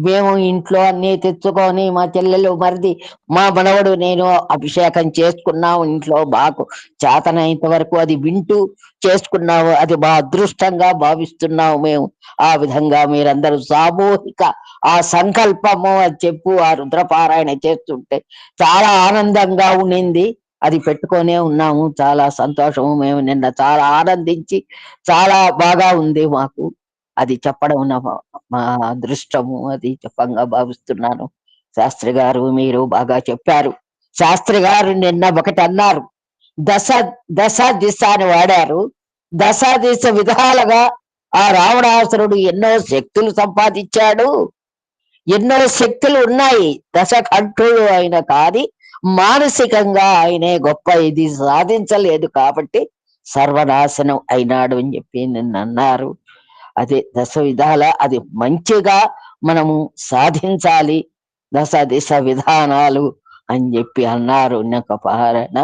మేము ఇంట్లో అన్ని తెచ్చుకొని మా చెల్లెలు మరిది మా మనవడు నేను అభిషేకం చేసుకున్నాము. ఇంట్లో బాగు చేతనైనంత వరకు అది వింటూ చేసుకున్నాము. అది మా అదృష్టంగా భావిస్తున్నాము మేము. ఆ విధంగా మీరందరూ సామూహిక ఆ సంకల్పము అది చెప్పు ఆ రుద్రపారాయణ చేస్తుంటే చాలా ఆనందంగా ఉండింది. అది పెట్టుకొనే ఉన్నాము. చాలా సంతోషము. మేము నిన్న చాలా ఆనందించి చాలా బాగా ఉంది మాకు. అది చెప్పడం మా అదృష్టము. అది చెప్పంగా భావిస్తున్నాను. శాస్త్రి గారు మీరు బాగా చెప్పారు. శాస్త్రి గారు నిన్న ఒకటి అన్నారు, దశ దశ దిశ అని వాడారు. దశ దిశ విధాలుగా ఆ రావణాసురుడు ఎన్నో శక్తులు సంపాదించాడు. ఎన్నో శక్తులు ఉన్నాయి. దశ కంఠుడు అయిన కానీ మానసికంగా ఆయనే గొప్ప ఇది సాధించలేదు కాబట్టి సర్వనాశనం అయినాడు అని చెప్పి నిన్న అన్నారు. అదే దశ విధాల అది మంచిగా మనము సాధించాలి. దశ దిశ విధానాలు అని చెప్పి అన్నారు. పారాయణ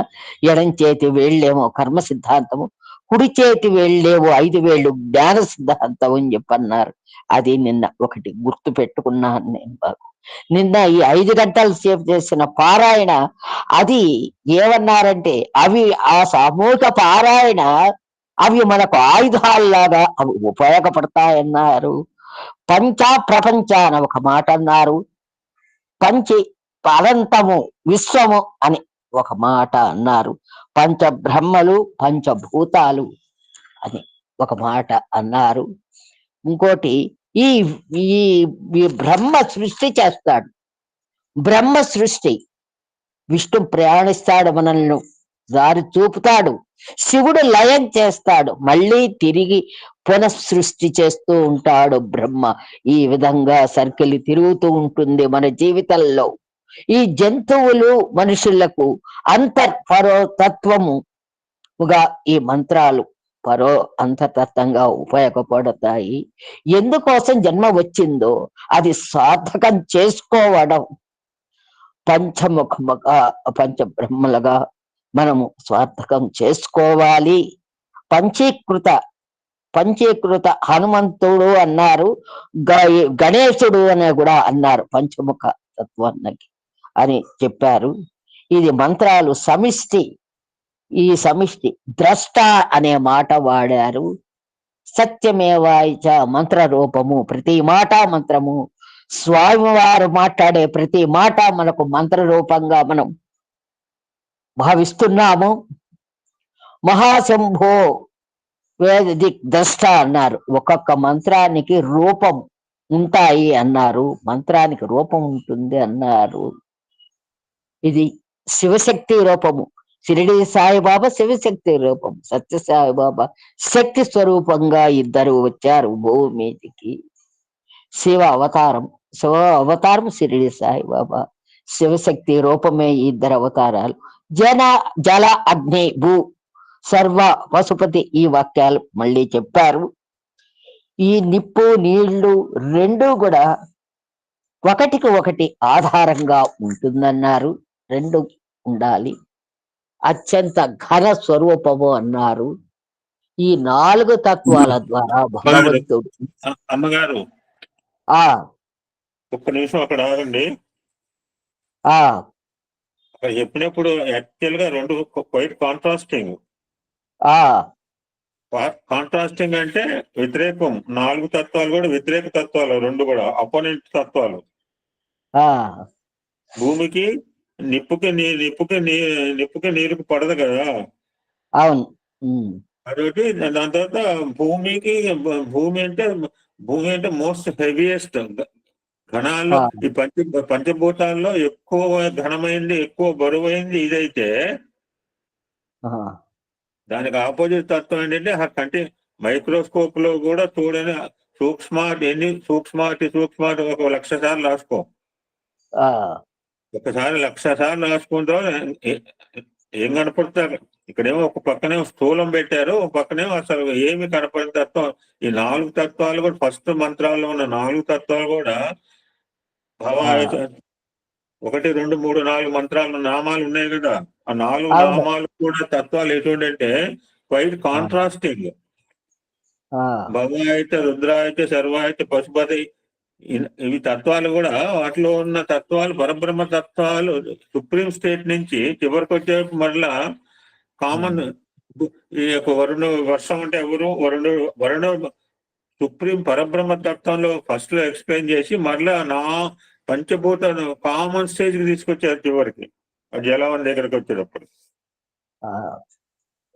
ఎడం చేతి వేళ్ళేమో కర్మ సిద్ధాంతము, కుడి చేతి వేళ్ళేమో 5 వేళ్ళు జ్ఞాన సిద్ధాంతం అని చెప్పి అన్నారు. అది నిన్న ఒకటి గుర్తు పెట్టుకున్నాను నేను బాగా. నిన్న ఈ 5 గంటల సేపు చేసిన పారాయణ అది ఏమన్నారంటే అవి ఆ సామూహిక పారాయణ అవి మనకు ఆయుధాల్లాగా అవి ఉపయోగపడతాయన్నారు. ప్రపంచ అని ఒక మాట అన్నారు. పంచి అనంతము విశ్వము అని ఒక మాట అన్నారు. పంచబ్రహ్మలు పంచభూతాలు అని ఒక మాట అన్నారు. ఇంకోటి ఈ ఈ బ్రహ్మ సృష్టి చేస్తాడు. బ్రహ్మ సృష్టి విష్ణు ప్రయాణిస్తాడు, మనల్ని దారి చూపుతాడు. శివుడు లయం చేస్తాడు, మళ్ళీ తిరిగి పునఃసృష్టి చేస్తూ ఉంటాడు బ్రహ్మ. ఈ విధంగా సర్కిల్ తిరుగుతూ ఉంటుంది మన జీవితంలో. ఈ జంతువులు మనుషులకు పరో తత్వముగా ఈ మంత్రాలు పరో అంతర్తత్వంగా ఉపయోగపడతాయి. ఎందుకోసం జన్మ వచ్చిందో అది సార్థకం చేసుకోవడం, పంచముఖముగా పంచబ్రహ్మలుగా మనము స్వార్థకం చేసుకోవాలి. పంచీకృత హనుమంతుడు అన్నారు, గణేశుడు అని కూడా అన్నారు పంచముఖ తత్వానికి అని చెప్పారు. ఇది మంత్రాలు సమిష్టి. ఈ సమిష్టి ద్రష్ట అనే మాట వాడారు. సత్యమేవాయిచ మంత్ర రూపము. ప్రతి మాట మంత్రము. స్వామివారు మాట్లాడే ప్రతి మాట మనకు మంత్ర రూపంగా మనం భావిస్తున్నాము. మహాశంభో వేద ద్రష్ట అన్నారు. ఒక్కొక్క మంత్రానికి రూపం ఉంటాయి అన్నారు. మంత్రానికి రూపం ఉంటుంది అన్నారు. ఇది శివశక్తి రూపము. షిరిడి సాయిబాబా శివశక్తి రూపం, సత్య సాయిబాబా శక్తి స్వరూపంగా ఇద్దరు వచ్చారు భూమి మీదికి. శివ అవతారం షిరిడి సాయిబాబా, శివశక్తి రూపమే ఈ ఇద్దరు అవతారాలు. జల అగ్ని భూ సర్వ పశుపతి ఈ వాక్యాలు మళ్ళీ చెప్పారు. ఈ నిప్పు నీళ్లు రెండూ కూడా ఒకటికి ఒకటి ఆధారంగా ఉంటుందన్నారు. రెండు ఉండాలి. అత్యంత ఘన స్వరూపము అన్నారు. ఈ 4 తత్వాల ద్వారా భగవంతుడు. అమ్మగారు ఒక్క నిమిషం అక్కడ ఆగండి. చెప్పినప్పుడు యాక్చువల్ గా రెండు క్వైట్ కాంట్రాస్టింగ్. కాంట్రాస్టింగ్ అంటే వ్యతిరేకం. 4 తత్వాలు కూడా వ్యతిరేక తత్వాలు, రెండు కూడా అపోనెంట్ తత్వాలు. భూమికి నిప్పుకి నీరుకి పడదు కదా. అవును. అదొకటి. దాని తర్వాత భూమి అంటే మోస్ట్ హెవియెస్ట్ ఘనాల్లో ఈ పంచభూతాల్లో ఎక్కువ ఘనమైంది, ఎక్కువ బరువైంది ఇదైతే దానికి ఆపోజిట్ తత్వం ఏంటంటే కంటి మైక్రోస్కోప్ లో కూడా చూడని సూక్ష్మాటి 1,00,000 సార్లు రాసుకో. ఒకసారి 1,00,000 సార్లు రాసుకుంటావు ఏం కనపడతారు. ఇక్కడేమో ఒక పక్కనేమో స్థూలం పెట్టారు, ఒక పక్కనేమో అసలు ఏమి కనపడిన తత్వం. ఈ 4 తత్వాలు కూడా ఫస్ట్ మంత్రాల్లో ఉన్న 4 తత్వాలు కూడా భవాయ 1, 2, 3, 4 మంత్రాలు నామాలు ఉన్నాయి కదా, ఆ 4 అవును. నామాలు కూడా తత్వాలు ఎటువంటి అంటే క్వైట్ కాంట్రాస్టింగ్. భవాయిత, రుద్రాయిత, సర్వాయిత, పశుపతి, ఇవి తత్వాలు కూడా వాటిలో ఉన్న తత్వాలు పరబ్రహ్మ తత్వాలు సుప్రీం స్టేట్ నుంచి చివరికి వచ్చే మరలా కామన్ ఈ యొక్క వరుణ వర్షం అంటే ఎవరు వరుణ సుప్రీం పరబ్రహ్మ తత్వంలో ఫస్ట్ లో ఎక్స్ప్లెయిన్ చేసి మరలా పంచభూత కామన్ స్టేజ్ కి తీసుకొచ్చారు చివరికి ఆ జలవన్ దగ్గరకు వచ్చేటప్పుడు.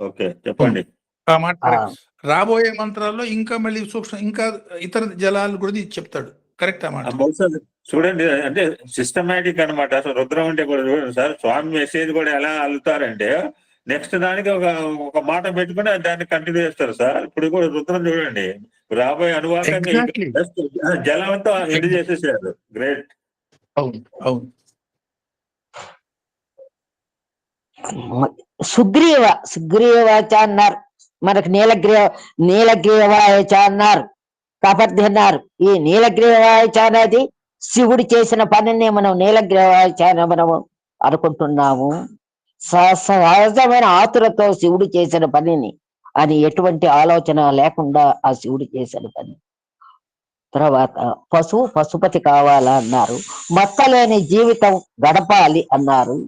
ఓకే, చెప్పండి. ఆ మాట correct. రాబోయే మంత్రాల్లో ఇంకా మళ్ళీ సూక్ష్మ ఇంకా ఇతర జలాలు కూడా చెప్తాడు. కరెక్ట్ ఆ మాట. బహుశా చూడండి, అంటే సిస్టమేటిక్ అనమాట. అసలు రుద్రం అంటే కూడా చూడండి సార్, స్వామి మెసేజ్ కూడా ఎలా అల్లుతారంటే నెక్స్ట్ దానికి ఒక మాట పెట్టుకుని దాన్ని కంటిన్యూ చేస్తారు సార్. ఇప్పుడు కూడా రుద్రం చూడండి, రాబోయే అనువాకంగా జలంతో ఎండ్ చేసేసారు. గ్రేట్. అవును అవును. సుగ్రీవాచ అన్నారు, మనకు నీలగ్రీవాయచ అన్నారు, కపర్ధి అన్నారు. ఈ నీలగ్రీవాయచ అనేది శివుడు చేసిన పనిని మనం నీలగ్రీవాయచ అని మనము అనుకుంటున్నాము. సహజమైన ఆతురతో శివుడు చేసిన పనిని అని ఎటువంటి ఆలోచన లేకుండా ఆ శివుడు చేసిన పని. తర్వాత పశుపతి కావాలా అన్నారు, మచ్చలేని జీవితం గడపాలి అన్నారు.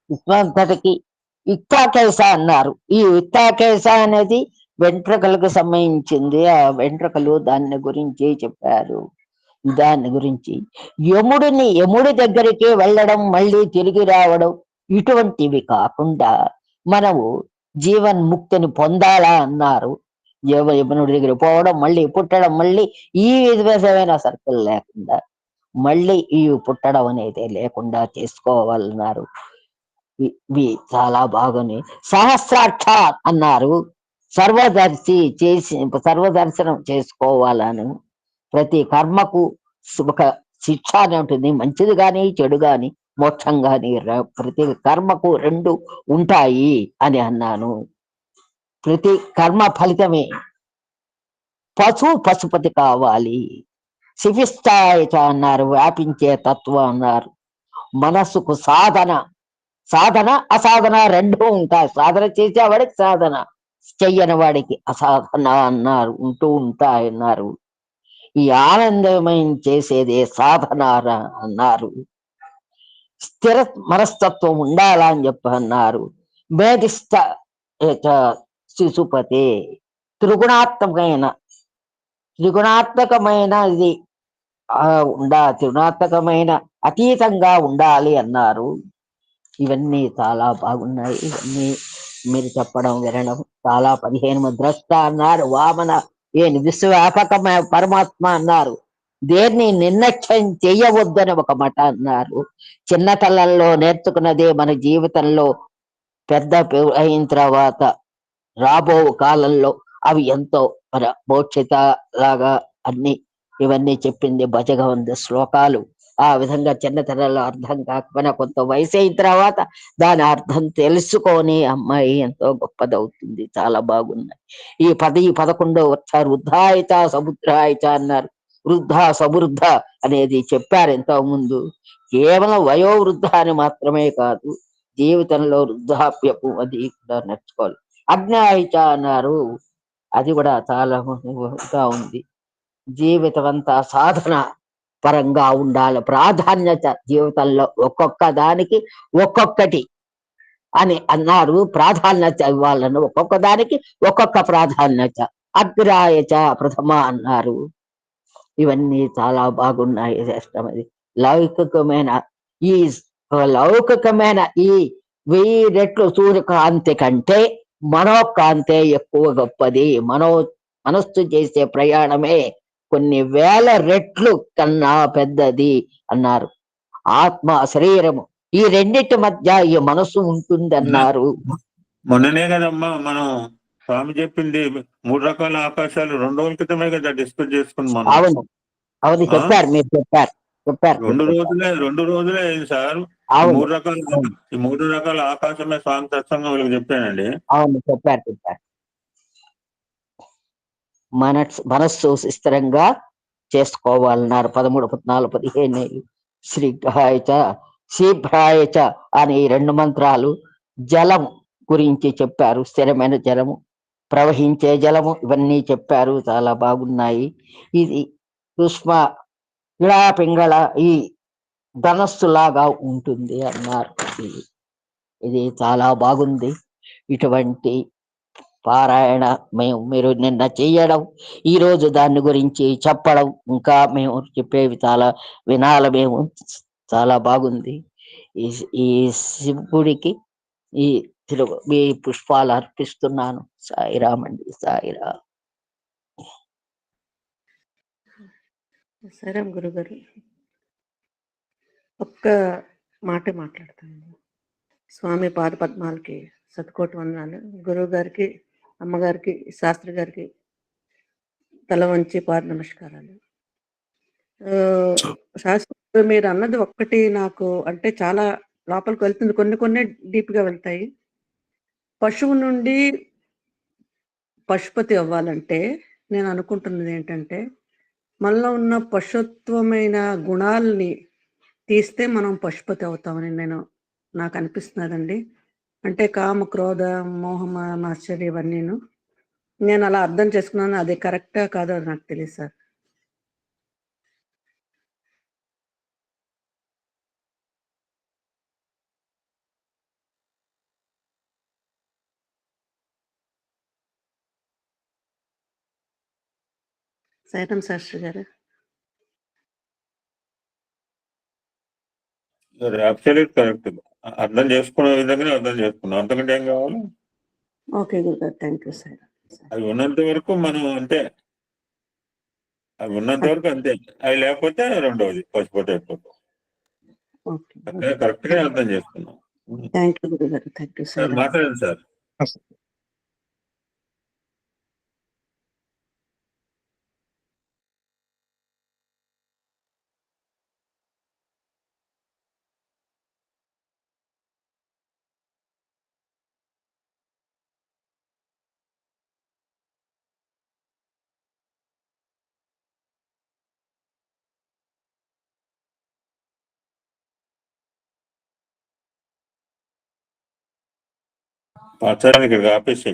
విశ్వాంతటికి ఇక్తాకేశ అన్నారు. ఈ ఇక్తాకేశ అనేది వెంట్రుకలకు సంబంధించింది. ఆ వెంట్రుకలు దాని గురించి చెప్పారు. దాని గురించి యముడి దగ్గరికి వెళ్ళడం, మళ్ళీ తిరిగి రావడం, ఇటువంటివి కాకుండా మనము జీవన్ముక్తిని పొందాలా అన్నారు. యముడి దగ్గర పోవడం, మళ్ళీ పుట్టడం, మళ్ళీ ఈ విధమైన సర్కిల్ లేకుండా మళ్ళీ ఈ పుట్టడం అనేది లేకుండా చేసుకోవాలన్నారు. ఇవి చాలా బాగున్నాయి. సహస్రాక్ష అన్నారు, సర్వదర్శనం చేసుకోవాలని. ప్రతి కర్మకు ఒక శిక్ష అని ఉంటుంది, మంచిది గాని చెడు గాని మోక్షం గాని. ప్రతి కర్మకు 2 ఉంటాయి అని అన్నాను. ప్రతి కర్మ ఫలితమే. పశుపతి కావాలి. శివిష్టాయచ అన్నారు, వ్యాపించే తత్వం అన్నారు. మనస్సుకు సాధన అసాధన 2 ఉంటాయి. సాధన చేసేవాడికి సాధన, చెయ్యని వాడికి అసాధన అన్నారు, ఉంటూ ఉంటాయన్నారు. ఈ ఆనందమయం చేసేదే సాధన అన్నారు. స్థిర మనస్తత్వం ఉండాలా అని అన్నారు. మేధిష్ట శిశుపతి, త్రిగుణాత్మకమైన ఇది త్రిగుణాత్మకమైన అతీతంగా ఉండాలి అన్నారు. ఇవన్నీ చాలా బాగున్నాయి. ఇవన్నీ మీరు చెప్పడం వినడం చాలా 15 ద్రష్ట అన్నారు. వామన విశ్వవ్యాపకమైన పరమాత్మ అన్నారు. దేన్ని నిర్లక్ష్యం చెయ్యవద్దని ఒక మాట అన్నారు. చిన్నతనంలో నేర్చుకున్నదే మన జీవితంలో పెద్ద అయిన తర్వాత రాబో కాలంలో అవి ఎంతో మన మోక్షిత లాగా అన్ని ఇవన్నీ చెప్పింది భజగవంత శ్లోకాలు. ఆ విధంగా చిన్నతనంలో అర్థం కాకపోయినా కొంత వయసు అయిన తర్వాత దాని అర్థం తెలుసుకొని అమ్మాయి ఎంతో గొప్పదవుతుంది. చాలా బాగున్నాయి. ఈ 11 వచ్చారు. వృద్ధాయిత సముద్రాయిత అన్నారు. వృద్ధ సమృద్ధ అనేది చెప్పారు ఎంతో ముందు. కేవలం వయోవృద్ధ అని మాత్రమే కాదు, జీవితంలో వృద్ధాప్యపు అది కూడా నేర్చుకోవాలి. అజ్ఞాయిత అన్నారు, అది కూడా చాలా ఉంది. జీవితం అంతా సాధన పరంగా ఉండాలి. ప్రాధాన్యత జీవితంలో ఒక్కొక్క దానికి ఒక్కొక్కటి అని అన్నారు. ప్రాధాన్యత ఇవ్వాలని ఒక్కొక్క దానికి ఒక్కొక్క ప్రాధాన్యత. అగ్రాయచ ప్రథమ అన్నారు. ఇవన్నీ చాలా బాగున్నాయి. శ్రేష్టమది. లౌకికమైన ఈ 1000 రెట్లు సూర్యకాంతి కంటే మనోకాంతే ఎక్కువ గొప్పది. మనస్సు చేసే ప్రయాణమే కొన్ని 1000 రెట్లు కన్నా పెద్దది అన్నారు. ఆత్మ శరీరము ఈ రెండిటి మధ్య ఈ మనస్సు ఉంటుంది అన్నారు. మొన్ననే కదమ్మా మనం స్వామి చెప్పింది 3 రకాల ఆకాశాలు 2 రోజుల క్రితమే కదా డిస్కస్ చేసుకున్నాం. అవును చెప్పారు, మీరు చెప్పారు. చెప్పారు రెండు చెప్పారు. రోజులే 2 రోజులే అయింది సార్. ఈ అవును 3 రకాల అవును ఈ 3 రకాల ఆకాశమే సాంగ్ సత్సంగం వీళ్ళకి చెప్పానండి. అవును చెప్పారు చెప్పారు. మనస్సు స్థిరంగా చేసుకోవాలన్నారు 13, 14, 15 ఏళ్ళు. శ్రీఘ్రాయచ శీఘ్రాయచ అనే ఈ 2 మంత్రాలు జలం గురించి చెప్పారు. స్థిరమైన జలము, ప్రవహించే జలము, ఇవన్నీ చెప్పారు. చాలా బాగున్నాయి. ఇది పుష్ప ఇళా పింగళ ఈ ధనస్సు లాగా ఉంటుంది అన్నారు. ఇది చాలా బాగుంది. ఇటువంటి పారాయణ మీరు నిన్న చేయడం, ఈ రోజు దాని గురించి చెప్పడం, ఇంకా మేము చెప్పేవి చాలా వినాల మేము. చాలా బాగుంది. ఈ ఈ శివుడికి ఈ మీ పుష్పాలు అర్పిస్తున్నాను. సాయిరామ్ అండి, సాయిరామ్. సరే గురుగారు, ఒక్క మాట మాట్లాడతాను. స్వామి పాద పద్మాలకి శతకోటి వందనాలు. గురువు గారికి, అమ్మగారికి, శాస్త్రి గారికి తల వంచి పాద నమస్కారాలు. శాస్త్రి మీరు అన్నది ఒక్కటి నాకు అంటే చాలా లోపలికి వెళ్తుంది, కొన్ని డీప్గా వెళ్తాయి. పశువు నుండి పశుపతి అవ్వాలంటే నేను అనుకుంటున్నది ఏంటంటే, మనలో ఉన్న పశుత్వమైన గుణాలని తీస్తే మనం పశుపతి అవుతామని నాకు అనిపిస్తున్నదండి. అంటే కామ, క్రోధ, మోహమ, ఆశ్చర్య ఇవన్నీను నేను అలా అర్థం చేసుకున్నాను. అది కరెక్టా కాదో నాకు తెలియదు సార్. సైతం శాస్త్రి గారు. Absolute correct. అర్థం చేసుకునే విధంగానే అర్థం చేసుకున్నాం. అంతకంటే ఏం కావాలి? ఓకే గురుగారు, థ్యాంక్ యూ సార్. అవి ఉన్నంత వరకు మనం అంతే, అవి ఉన్నంత వరకు అంతే. అవి లేకపోతే రెండవది పచ్చిపోతే అయిపోతాం. ఓకే, కరెక్ట్ గా అర్థం చేసుకున్నాం. థ్యాంక్ యూ గురుగారు, థ్యాంక్ యూ సార్ సార్. మాట్లాడండి సార్. పాచారానికి ఆపేసి